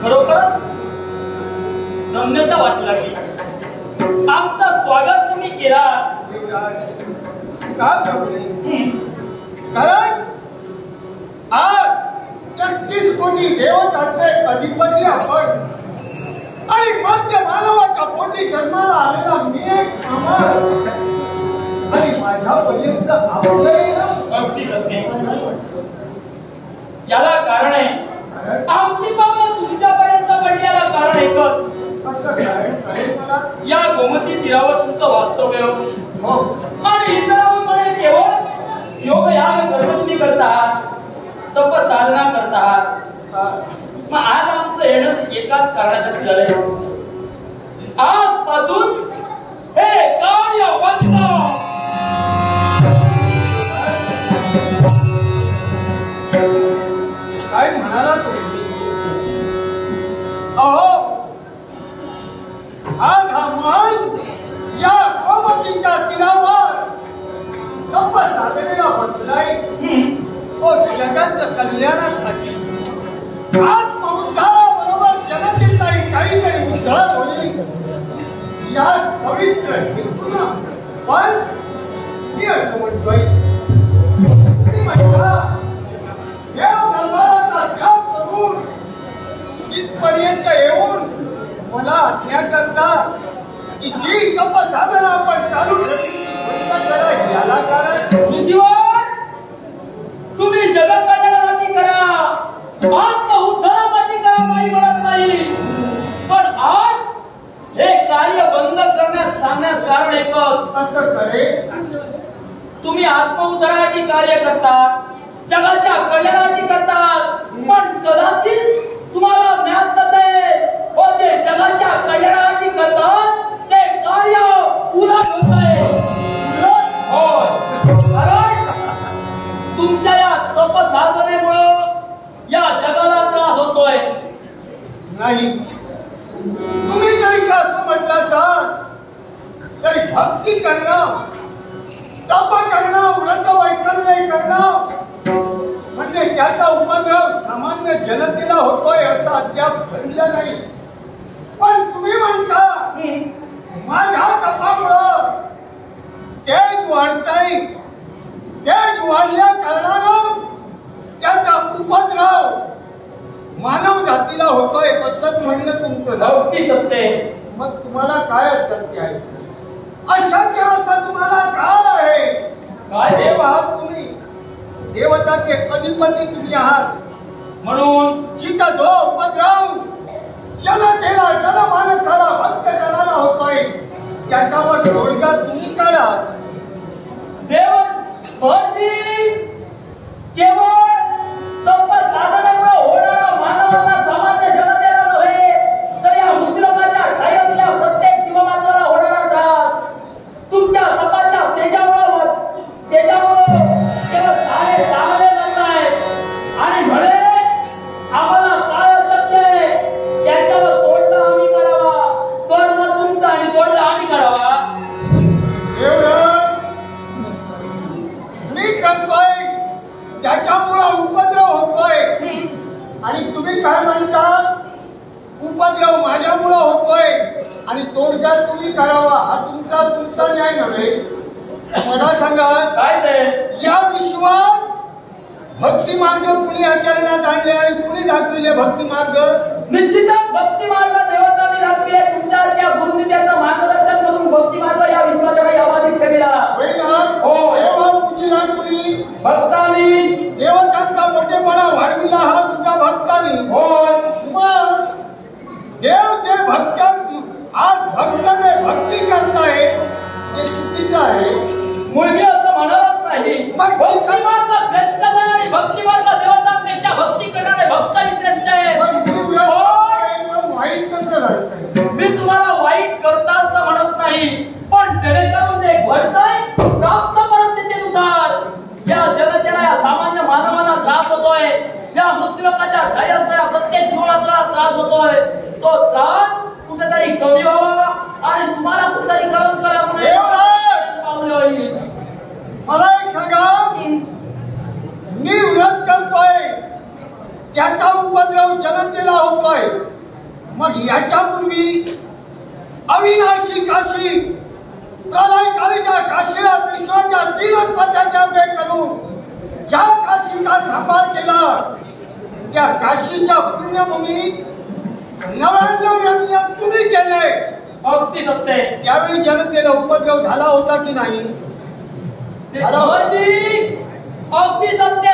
खरोखरच धन्यता वाटू लागली. आमचं स्वागत तुम्ही केला. कारण आज 31 कोटी देवताचे अधिपती आपण आणि मध्य मानवाच्या पोटी जन्माला आलेला मी एक आम्हाला आणि माझ्या पर्यंत अगदी सत्य. याला कारण आहे आमची पावलं तुमच्यापर्यंत पडल्याला कारण एकच. या गोमती तीरावर तुमचं वास्तव्य आणि इतरांमध्ये केवळ योग याग कर्म तुम्ही करतात, तप साधना करतात. मग आज आमचं येणं एकाच कारणासाठी झालंय. आजपासून हे कार्य बंद. काय म्हणाला तुम्ही? अहो आज हा मन या गोमतीच्या तीरावर तप साधनेला बसलाय. तो जगाच्या कल्याणासाठी आत्मउद्धाराबरोबर जनतेचाही काहीतरी उद्धार होईल या पवित्र हेतूला. पण मी असं म्हणतोय, मी म्हणता देव दरबाराचा त्याग करून इथपर्यंत येऊन मला आज्ञा करता की जी तप साधना आपण चालू ठेवली याला कारण ऋषीवर तुम्ही जगत कल्याणासाठी करा, आत्म उद्धारासाठी करा नाही म्हणत नाही. पण आज हे कार्य बंद करण्यास सांगण्यास कारण एकच. असं करे तुम्ही आत्म उद्धारासाठी कार्य करतात, जगाच्या कल्याणासाठी करतात. पण कदाचित तुम्हाला ज्ञात नसेल व जे जगाच्या कल्याणासाठी करतात ते कार्य उलट होतंय. कारण तुमच्या या तप साधनेमुळं या जगाला त्रास होतोय. नाही, तुम्ही जरी का असं म्हटलं असाल तरी भक्ती करणं, तप करणं, व्रत वैकल्य करणं म्हणजे त्याचा उपद्रव सामान्य जनतेला होतोय असं अद्याप ठरलं नाही. पण तुम्ही म्हणता माझ्या तपामुळं तेज वाढताय, तेज वाढल्या कारणानं त्याचा उपद्रव मानव जातीला होतोय असंच म्हणणं तुमचं. अगदी सत्य. मग तुम्हाला काय असत्य आहे? अशक्य असं तुम्हाला काय आहे? काय देव आहात तुम्ही, देवताचे अधिपती तुम्ही आहात. म्हणून जिथं जो उपद्रव जनतेला जनमानसाला भक्त करायला होतोय त्याच्यावर तोडगा तुम्ही काढा. देव महर्षी केवळ तप साधनेमुळे होणारा मानवांना सामान्य जनतेला नव्हे तर या मृत्यूलोकाच्या छायेतल्या प्रत्येक जीवमात्राला होणारा त्रास तुमच्या तपाच्या तेजामुळे केवळ सारे चांगले नाही. आणि म्हणे आम्हाला काय शक्य आहे त्याच्यावर तोडगा आम्ही करावा, कर्म तुमचा आणि तोडगा आम्ही करावा. मी करतोय त्याच्यामुळं उपद्रव होतोय आणि तुम्ही काय म्हणता? उपद्रव माझ्यामुळं होतोय आणि तोडगा तुम्ही करावा हा तुमचा न्याय नव्हे. मला सांगा काय ते या विश्वात भक्ती मार्ग कुणी आचरणात आणले आणि कुणी दाखविले भक्ती मार्ग? निश्चितच भक्ती मार्ग देवतांनी दाखविले. तुमच्या त्या गुरुनी त्याचं मार्गदर्शन करून भक्ती मार्ग या विश्वाच्या यावाधिक ठेवला. हो, देवा पूजिला कुणी? भक्तांनी. देवतांचा मोठेपणा वाढविला हा सुद्धा भक्तांनी. हो, मग देव ते भक्त आज भक्ताने भक्ती करताय ते चुकीचं आहे. मुलगी असं म्हणालच नाही. भक्ती मार्ग श्रेष्ठ आहे आणि भक्ती मार्ग देवतांपेक्षा भक्ती करणारे भक्तही श्रेष्ठ आहे. वाईट कसं राहतंय? मी तुम्हाला वाईट करता असं म्हणत नाही, पण जेणेकरून जे घडतंय प्राप्त परिस्थितीनुसार या जनतेला या सामान्य मानवांना त्रास होतोय, या मृत्यूलोकाच्या खाली असणाऱ्या प्रत्येक जीवाला त्रास होतोय. तो त्रास कुठेतरी कमी व्हावा आणि तुम्हाला कुठेतरी कमी करावं मला एक सांगा, मी व्रत करतोय त्याचा उपद्रव जनतेला होतोय. मग याच्यापूर्वी अविनाशी काशी प्रलयकालीच्या काशीला विश्वाच्या 3 पत्याच्या वेग करून ज्या काशीचा सांभाळ केला त्या काशीच्या पुण्यभूमी 99 यज्ञ तुम्ही केले. अगदी सत्य. त्यावेळी जनतेला उपद्रव झाला होता की नाही? अगदी सत्य.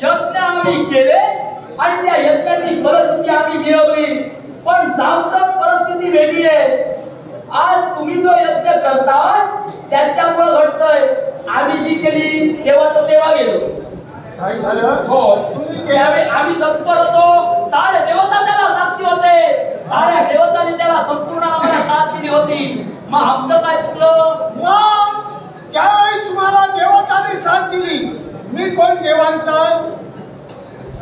यज्ञ आम्ही केले आणि त्या यज्ञाची फलश्रुती आम्ही मिळवली. पण सांप्रत परिस्थिती वेगळी आहे. आज तुम्ही जो यज्ञ करतात त्याच्यामुळे घडतंय. आम्ही जी केली तेव्हाच तेव्हा गेलो. काय झालं? हो, त्यावेळी आम्ही तत्पर होतो. सारे देवता त्याला साक्षी होते. साऱ्या देवतांनी त्याला संपूर्ण आम्हाला साथ दिली होती. मग आमचं काय चुकलं? मग त्यावेळी तुम्हाला देवताने साथ दिली. मी कोण देवांचा?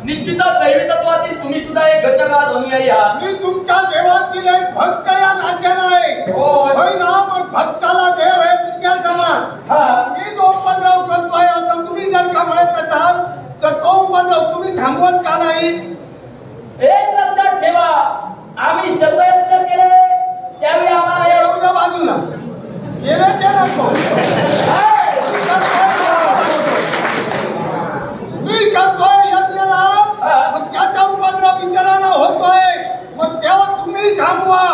निश्चितच दैवी तत्वातील तुम्ही सुद्धा एक घटक आहात अनुयायी आहात. मी तुमच्या देवातील एक भक्त या नात्याने आहे. होय ना? मग भक्ताला देव आहे पित्या समान. मी तो उपद्रव करतोय असं तुम्ही जर का म्हणत असाल तर तो उपद्रव तुम्ही थांबवत का नाही? एक लक्षात ठेवा, आम्ही शतयज्ञ केले त्यावेळी आम्हाला एवढ्या बाजूला गेले ते नको. मी करतोय यज्ञाला, मग त्याचा उपद्रव इतरांना होतोय. मग तेव्हा तुम्ही थांबवा.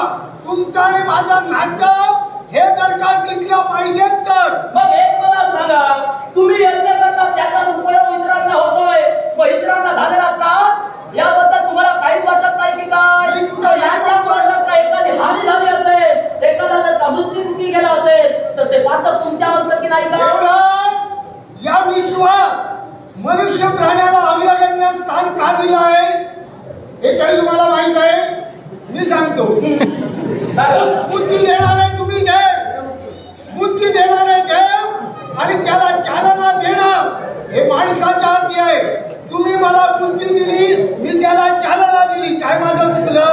तुमचं आणि माझं नातं हे जर का टिकलं पाहिजे तर. मग एक मला सांगा, तुम्ही यज्ञ करता त्याचा उपयोग इतरांना होतोय, मग इतरांना झालेला त्रास याबद्दल तुम्हाला काहीच वाटत नाही की काय? याच्यामुळे जर का एखादी हानी झाली असेल, एखादा जर का मृत्युमुखी गेला असेल तर ते पात्र तुमच्या मस्तकी नाही का? या विश्वात मनुष्य प्राण्याला अग्रगण्य स्थान का दिलं आहे हे काही तुम्हाला माहित आहे? मी सांगतो. बुद्धी देणारे तुम्ही देव, बुद्धी देणारे देव आणि त्याला चालना देणं हे माणसाच्या हाती आहे. तुम्ही मला बुद्धी दिली, मी त्याला चालना दिली. काय माझं चुकलं?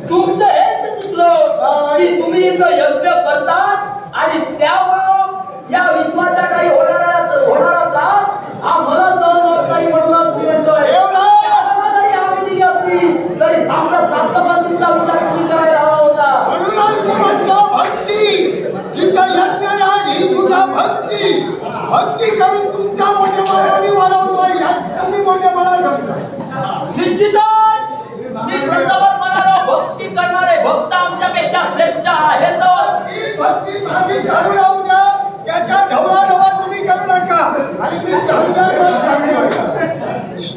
तुमचं हेच चुकलं की तुम्ही इथं यज्ञ करतात आणि त्यामुळं या विश्वाच्या काही होणारा त्रास हा मला सहन होत नाही म्हणूनच मी म्हणतोय. जरी आम्ही दिली असती तरी साम्राट प्राप्त पद्धतीचा विचार तुम्ही करायला हवा होता. म्हणूनच मी म्हणतो भक्ती जिथं यज्ञ नाही तुझा भक्ती. भक्ती करून तुमच्या मध्ये मला वाढवतोय. तुम्ही मध्ये मला समजा. निश्चितच मी प्रथमच म्हणालो, भक्ती करणारे भक्त आमच्यापेक्षा श्रेष्ठ आहेत. भक्ती माझी चालू राहू द्या. त्याच्या ढवळाढवळा तुम्ही करू नका. आणि मी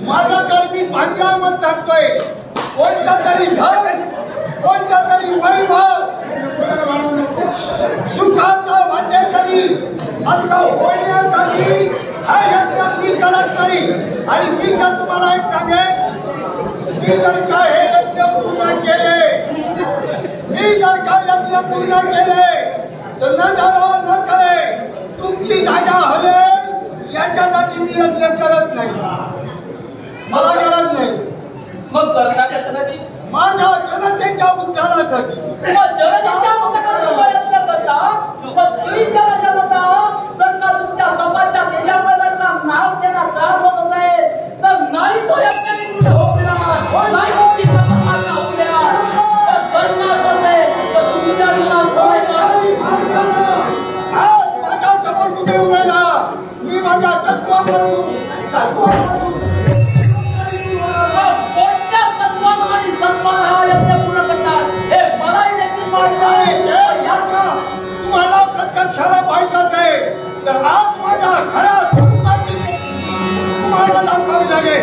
माझा तर मी भांड्यामत सांगतोय. कोणता तरी धन, कोणता तरी वैभव, सुखाचा भांडेकरी असं होण्यासाठी हा यज्ञ मी करत नाही. आणि मी तर तुम्हाला एक सांगेन, मी जर का हे यज्ञ पूर्ण केले, मी जर का यज्ञ पूर्ण केले तर न झालं न करे तुमची जागा हलेल याच्यासाठी मी यज्ञ करत नाही. मला गरज नाही. मग करता कशासाठी? माझ्या जनतेच्या उद्धारासाठी. जनतेच्या उद्धारासाठी यज्ञ करता. मग तुम्ही जनता जर का तुमच्या बापाच्या त्याच्यामुळे जर का नाव त्याला त्रास होत असेल तर नाही तो यज्ञ निवडून होऊ देणार, नाही होती परमात्मा होऊ देणार. पण करणार असेल तर तुमच्या जीवनात आज माझ्या समोर तुम्ही उभे राहा. मी माझ्या तत्वावरून कोणत्या तत्वानं आणि सत्वानं हा यज्ञ पूर्ण करणार हे मलाही देखील माहित आहे. तुम्हाला प्रत्यक्षाला पाहिजेच आहे तर आज माझ्या खऱ्या तुम्हाला दाखवावी लागेल.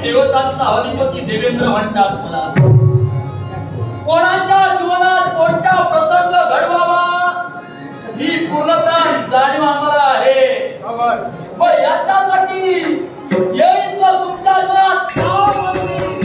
देवतांचा अधिपती देवेंद्र म्हणतात मला. कोणाच्या जीवनात कोणता प्रसंग घडवावा ही पूर्णता जाणीव आम्हाला आहे. व याच्यासाठी येईल तो तुमच्या जीवनात